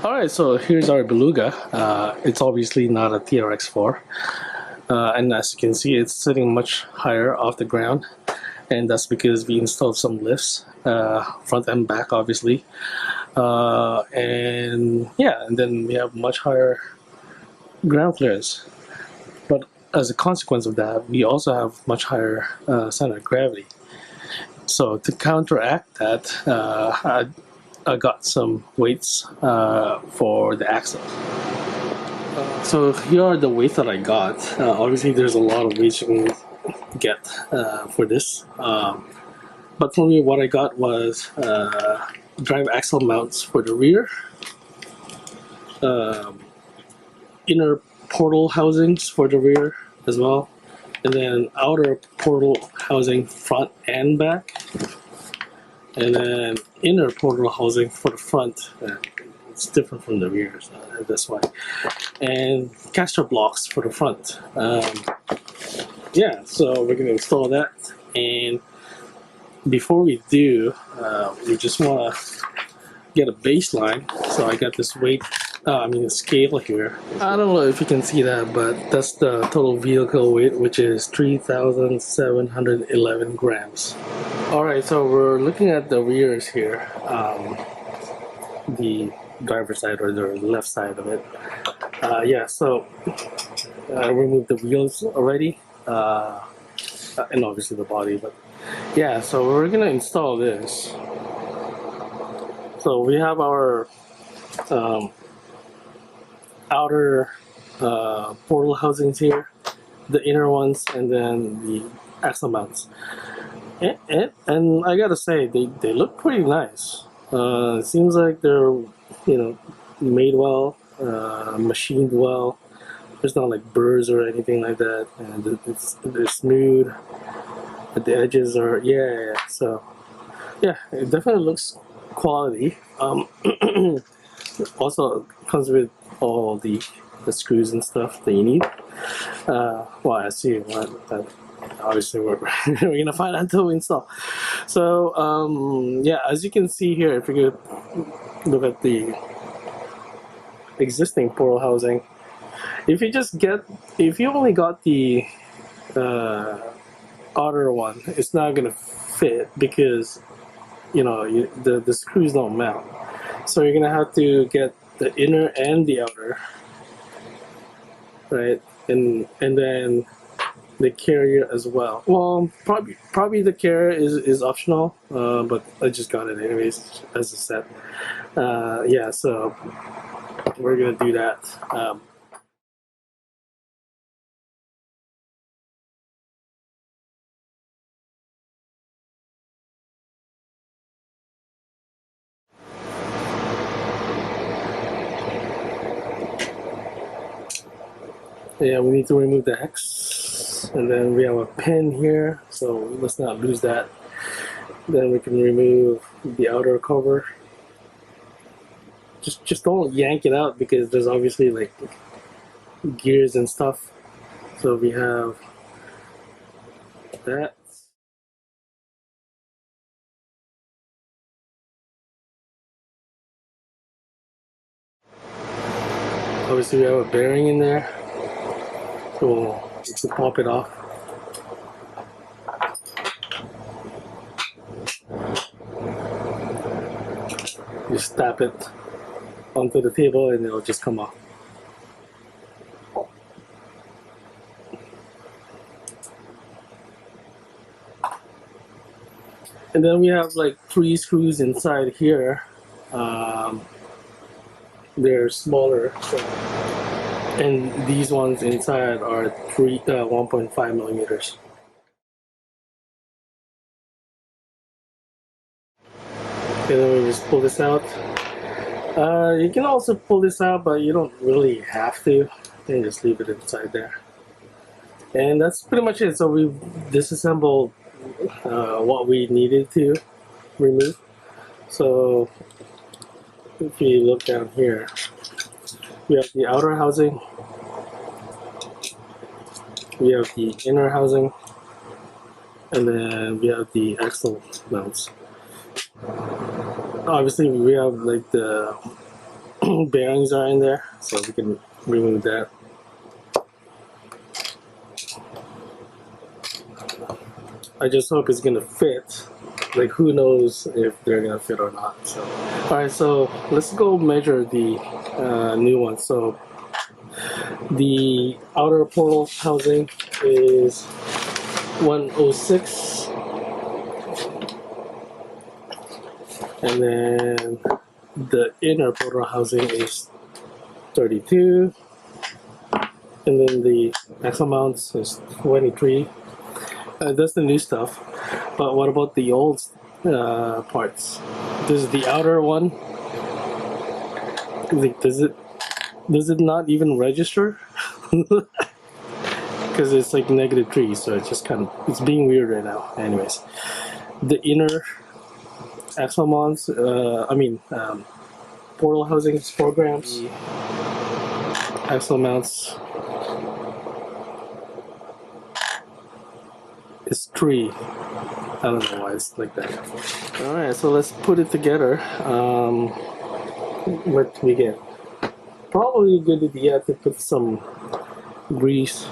Alright, so here's our Beluga. It's obviously not a TRX-4. And as you can see, it's sitting much higher off the ground. And that's because we installed some lifts, front and back, obviously. And yeah, and then we have much higher ground clearance. But as a consequence of that, we also have much higher center of gravity. So to counteract that, I got some weights for the axle. So here are the weights that I got. Obviously, there's a lot of weights you can get for this. But for me, what I got was drive axle mounts for the rear, inner portal housings for the rear as well, and then outer portal housing front and back, and then inner portal housing for the front. It's different from the rear, so that's why. And caster blocks for the front. Yeah, so we're gonna install that. And before we do, we just wanna get a baseline. So I got this weight, a scale here. I don't know if you can see that, but that's the total vehicle weight, which is 3,711 grams. Alright, so we're looking at the rears here. The driver's side or the left side of it. Yeah, so I removed the wheels already, and obviously the body, but yeah, so we're gonna install this. So we have our outer portal housings here, the inner ones, and then the axle mounts. And I gotta say, they look pretty nice. It seems like they're, made well, machined well. There's not like burrs or anything like that, and they're smooth. But the edges are, yeah. So yeah, it definitely looks quality. Also comes with all the screws and stuff that you need. Well, I see what obviously we're gonna find out until we install. So yeah, as you can see here, if you could look at the existing portal housing, if you only got the outer one, it's not gonna fit because the screws don't mount. So you're gonna have to get the inner and the outer, right? And then the carrier as well. Well, probably the carrier is optional, but I just got it anyways as a set. Yeah, so we're gonna do that. Yeah, we need to remove the X, and then we have a pin here, so let's not lose that. Then we can remove the outer cover. Just don't yank it out because there's obviously like gears and stuff. So we have that. Obviously we have a bearing in there, so we'll just pop it off. Just tap it onto the table and it'll just come off. And then we have like 3 screws inside here. They're smaller, so, and these ones inside are 1.5 millimeters. And then we just pull this out. You can also pull this out, but you don't really have to. You can just leave it inside there. And that's pretty much it. So we've disassembled what we needed to remove. So if you look down here, we have the outer housing, we have the inner housing, and then we have the axle mounts. Obviously we have like the bearings are in there, so we can remove that. I just hope it's gonna fit. Like, who knows if they're gonna fit or not. So, all right, so let's go measure the new one. So the outer portal housing is 106, and then the inner portal housing is 32, and then the axle mounts is 23. That's the new stuff. But what about the old parts? This is the outer one. Like, does it not even register? Because it's like -3, so it's just kind of, it's being weird right now. Anyways, the inner axle mounts, portal housing is 4 grams. Axle mounts is 3. I don't know why it's like that. Alright, so let's put it together. What do we get? Probably a good idea to put some grease.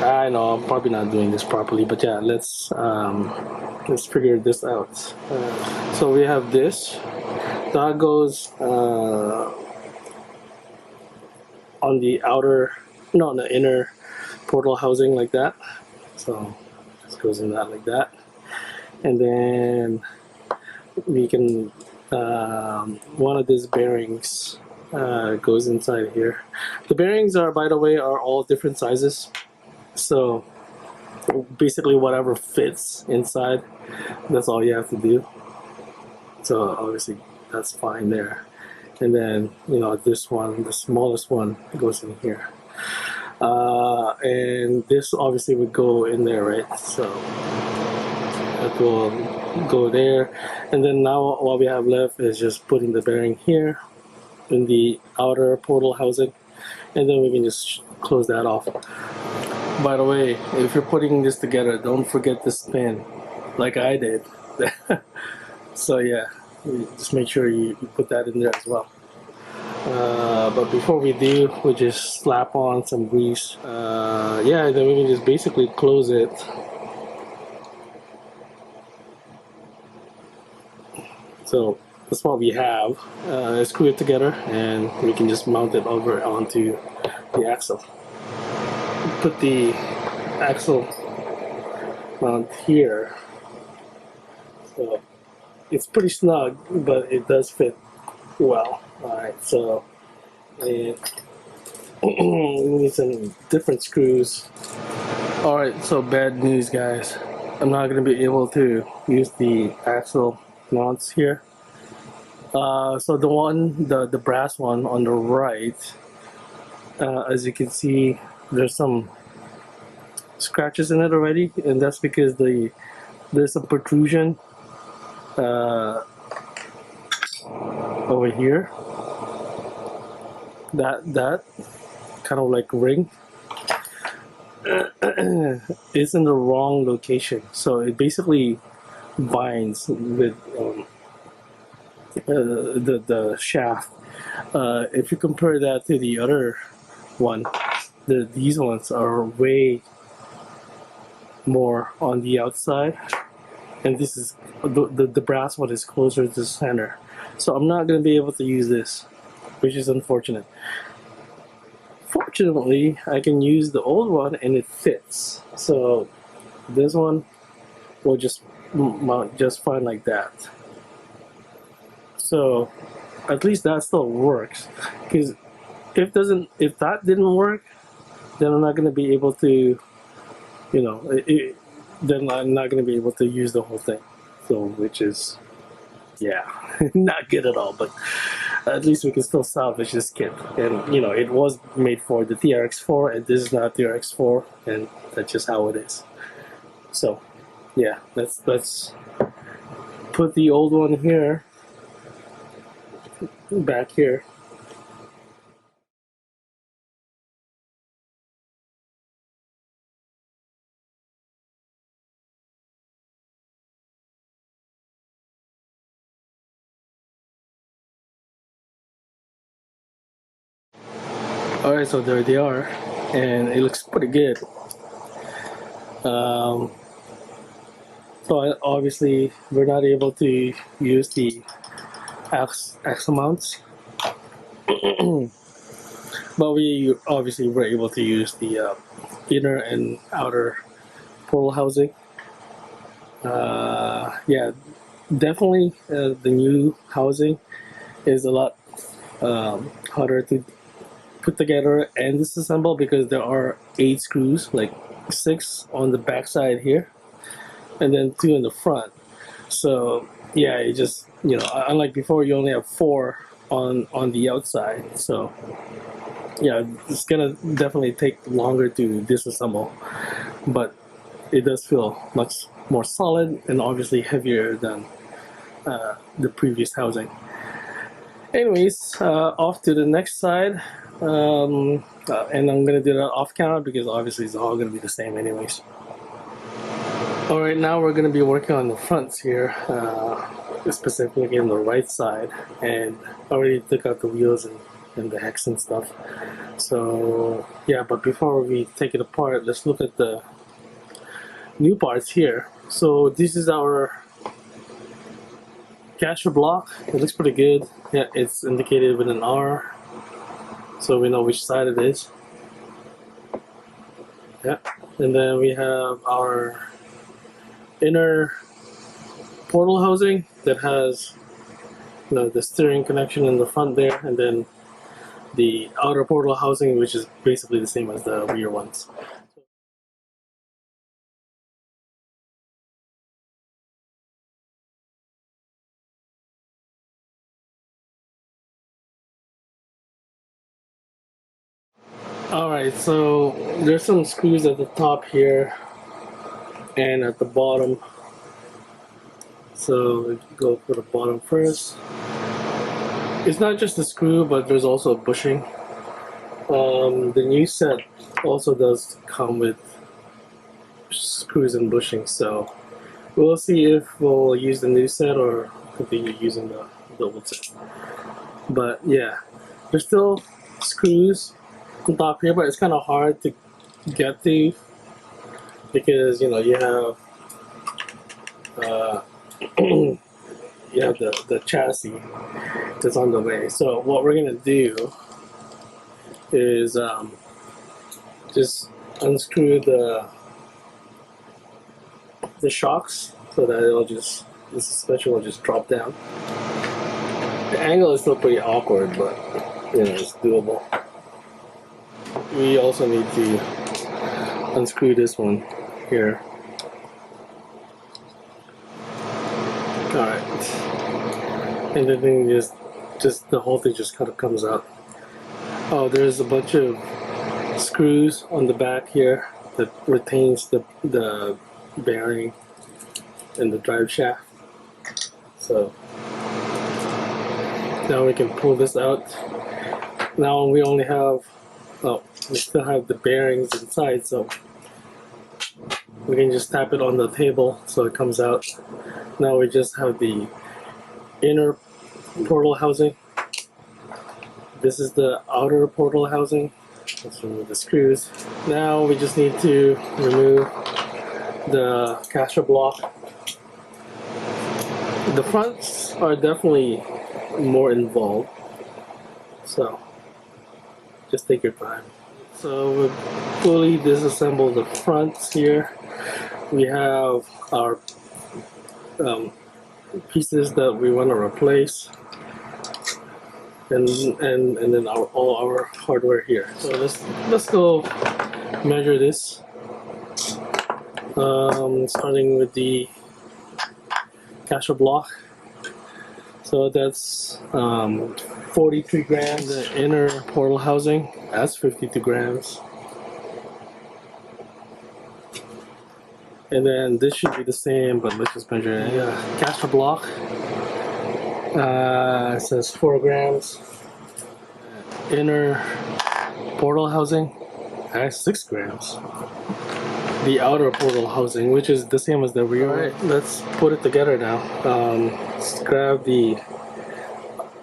I know I'm probably not doing this properly, but yeah, let's figure this out. So we have this that goes on the inner portal housing like that. So this goes in that like that, and then we can one of these bearings goes inside here. The bearings are, by the way, are all different sizes. So basically whatever fits inside, that's all you have to do. So obviously that's fine there. And then, this one, the smallest one, goes in here. And this obviously would go in there, right? So that will go there. And then now what we have left is just putting the bearing here in the outer portal housing, and then we can just close that off. By the way, if you're putting this together, don't forget this pin, like I did. So yeah, just make sure you put that in there as well. But before we do, we just slap on some grease. Yeah, then we can just basically close it. So that's what we have. Screw it together, and we can just mount it over onto the axle. Put the axle mount here. So it's pretty snug, but it does fit well. Alright, so we need some different screws. Alright, so bad news, guys. I'm not going to be able to use the axle mounts here. So the brass one on the right, as you can see, there's some scratches in it already, and that's because there's some protrusion over here. That kind of like ring is in the wrong location, so it basically binds with the shaft. If you compare that to the other one, these ones are way more on the outside, and this is the brass one is closer to the center. So I'm not going to be able to use this, which is unfortunate. Fortunately, I can use the old one and it fits. So this one will just mount just fine like that. So at least that still works. Because if that didn't work, then I'm not going to be able to, then I'm not going to be able to use the whole thing. So, which is, yeah, not good at all. But at least we can still salvage this kit. And it was made for the TRX-4, and this is not TRX-4, and that's just how it is. So yeah, let's put the old one here, back here. Alright, so there they are, and it looks pretty good. So obviously we're not able to use the X mounts, but we obviously were able to use the inner and outer portal housing. Yeah, definitely the new housing is a lot harder to put together and disassemble because there are 8 screws, like 6 on the back side here and then 2 in the front. So yeah, it just, you know, unlike before, you only have 4 on the outside. So yeah, it's gonna definitely take longer to disassemble, but it does feel much more solid and obviously heavier than the previous housing. Anyways, off to the next side, and I'm gonna do that off camera because obviously it's all gonna be the same anyways. Alright, now we're gonna be working on the fronts here, specifically on the right side, and already took out the wheels and the hex and stuff. So yeah, but before we take it apart, let's look at the new parts here. So this is our caster block. It looks pretty good. Yeah, it's indicated with an R, so we know which side it is. Yeah, and then we have our inner portal housing that has, you know, the steering connection in the front there, and then the outer portal housing, which is basically the same as the rear ones. Alright, so there's some screws at the top here and at the bottom. So we go for the bottom first. It's not just a screw, but there's also a bushing. The new set also does come with screws and bushings, so we'll see if we'll use the new set or continue using the old set. But yeah, there's still screws on top here, but it's kind of hard to get to because, you know, you have you have the chassis that's on the way. So what we're gonna do is just unscrew the shocks so that it'll just, the suspension will just drop down. The angle is still pretty awkward, but you know, it's doable. We also need to unscrew this one here. Alright. And the thing just the whole thing just kind of comes out. Oh, there's a bunch of screws on the back here that retains the bearing and the drive shaft. So now we can pull this out. Now we only have, oh, we still have the bearings inside, so we can just tap it on the table so it comes out. Now we just have the inner portal housing. This is the outer portal housing. Let's remove the screws. Now we just need to remove the caster block. The fronts are definitely more involved, so just take your time. So we've fully disassembled the fronts here. We have our pieces that we want to replace, and then all our hardware here. So let's go measure this. Starting with the caster block. So that's 43 grams. The inner portal housing, that's 52 grams. And then this should be the same, but let's just measure it. Yeah, caster block. It says 4 grams. Inner portal housing, that's 6 grams. The outer portal housing, which is the same as the rear. Alright, let's put it together now. Let's grab the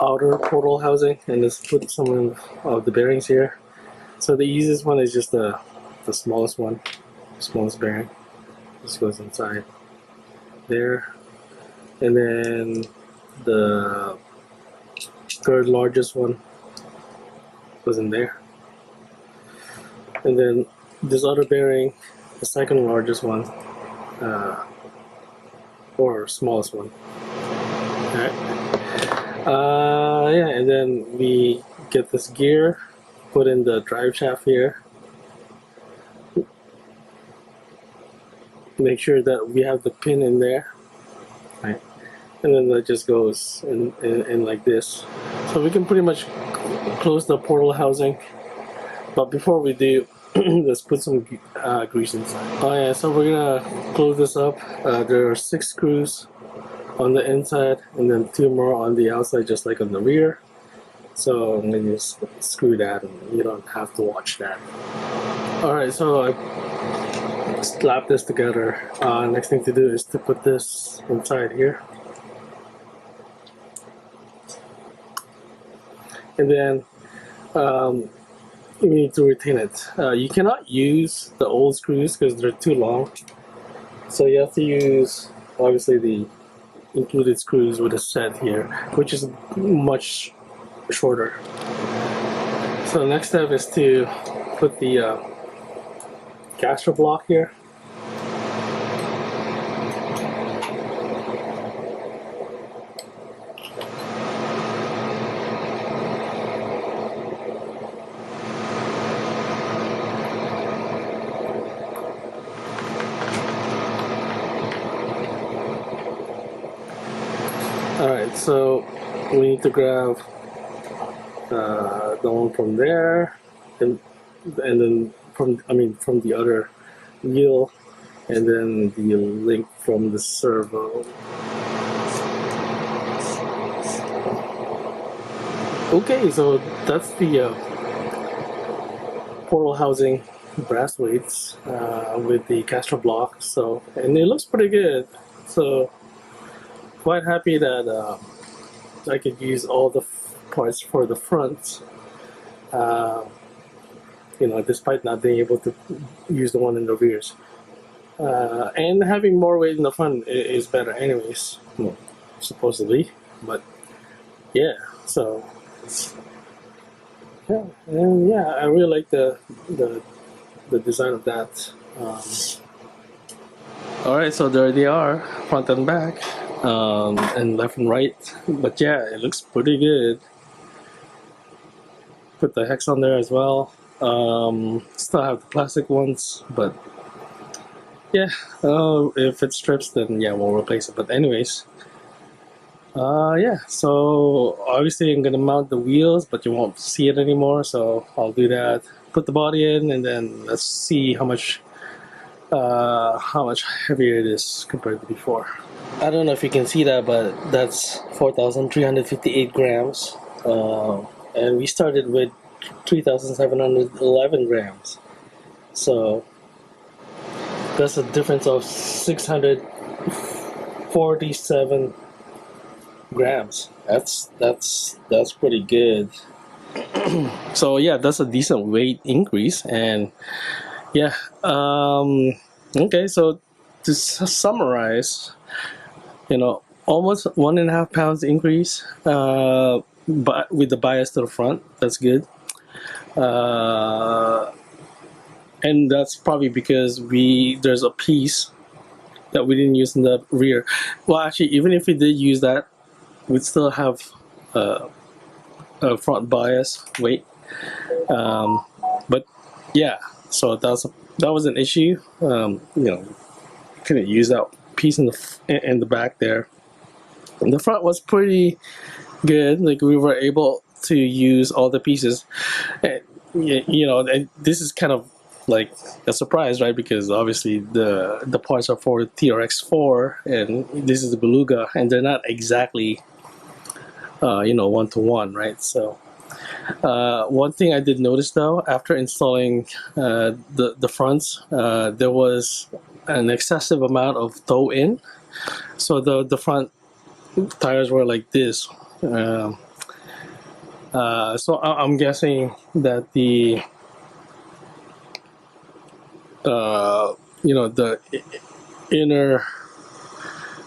outer portal housing and let's put some of the bearings here. So the easiest one is just the smallest one, smallest bearing. This goes inside there, and then the third largest one goes in there, and then this other bearing, the second largest one, or smallest one. Alright. Yeah, and then we get this gear, put in the drive shaft here. Make sure that we have the pin in there, right? And then that just goes in like this. So we can pretty much close the portal housing. But before we do, let's put some grease inside. Oh yeah, so we're gonna close this up. There are 6 screws on the inside and then 2 more on the outside, just like on the rear. So I'm gonna just screw that and you don't have to watch that. Alright, so I slap this together. Next thing to do is to put this inside here. And then you need to retain it. You cannot use the old screws because they're too long. So you have to use, obviously, the included screws with a set here, which is much shorter. So the next step is to put the caster block here. Alright, so we need to grab the one from there, and then from the other wheel, and then the link from the servo. Okay, so that's the portal housing brass weights with the caster block. So, and it looks pretty good. So quite happy that I could use all the parts for the front, you know, despite not being able to use the one in the rears. And having more weight in the front is better anyways, well, supposedly, but yeah, so yeah, and yeah, I really like the design of that. Alright, so there they are, front and back. And left and right, but yeah, it looks pretty good. Put the hex on there as well. Still have the plastic ones, but yeah, if it strips, then yeah, we'll replace it. But anyways, yeah, so obviously I'm gonna mount the wheels, but you won't see it anymore, so I'll do that. Put the body in, and then let's see how much heavier it is compared to before. I don't know if you can see that, but that's 4,358 grams, and we started with 3,711 grams, so that's a difference of 647 grams. That's pretty good. So yeah, that's a decent weight increase, and yeah, okay, so to summarize, you know, almost 1.5 pounds increase, but with the bias to the front. That's good, and that's probably because there's a piece that we didn't use in the rear. Well, actually, even if we did use that, we'd still have a front bias weight. But yeah, so that was an issue. You know, couldn't use that piece in the back there. And the front was pretty good. Like, we were able to use all the pieces. And, you know, and this is kind of like a surprise, right? Because obviously the parts are for TRX-4, and this is the Beluga, and they're not exactly you know, 1-to-1, right? So one thing I did notice though, after installing the fronts, there was an excessive amount of toe in. So the front tires were like this. So I'm guessing that the you know, the inner,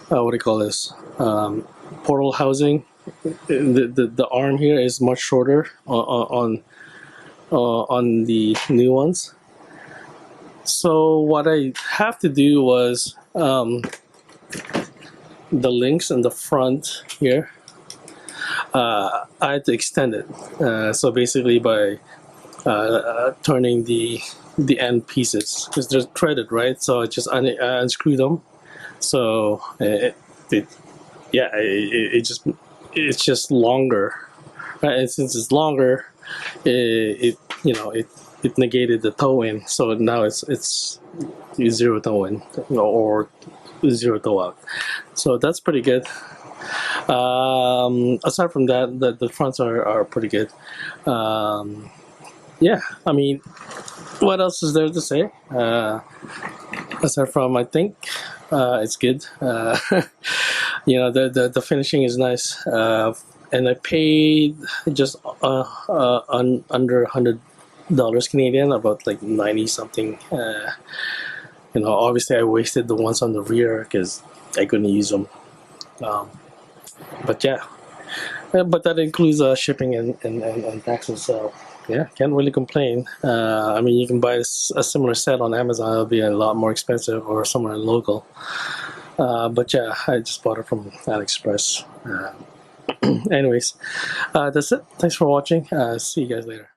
what do you call this, portal housing. The arm here is much shorter on the new ones. So what I have to do was the links in the front here, I had to extend it. So basically by turning the end pieces, because they're threaded, right? So I just unscrew them. So it's just longer, right? And since it's longer, it negated the toe in. So now it's zero toe in, or zero toe out. So that's pretty good. Aside from that, the fronts are pretty good. Yeah, I mean, what else is there to say? Aside from, I think it's good. The finishing is nice, and I paid just under $100 Canadian, about like 90 something. Obviously I wasted the ones on the rear because I couldn't use them. But yeah, but that includes shipping and taxes. So yeah, can't really complain. I mean, you can buy a similar set on Amazon. It'll be a lot more expensive, or somewhere local. But yeah, I just bought it from AliExpress. Anyways, that's it. Thanks for watching. See you guys later.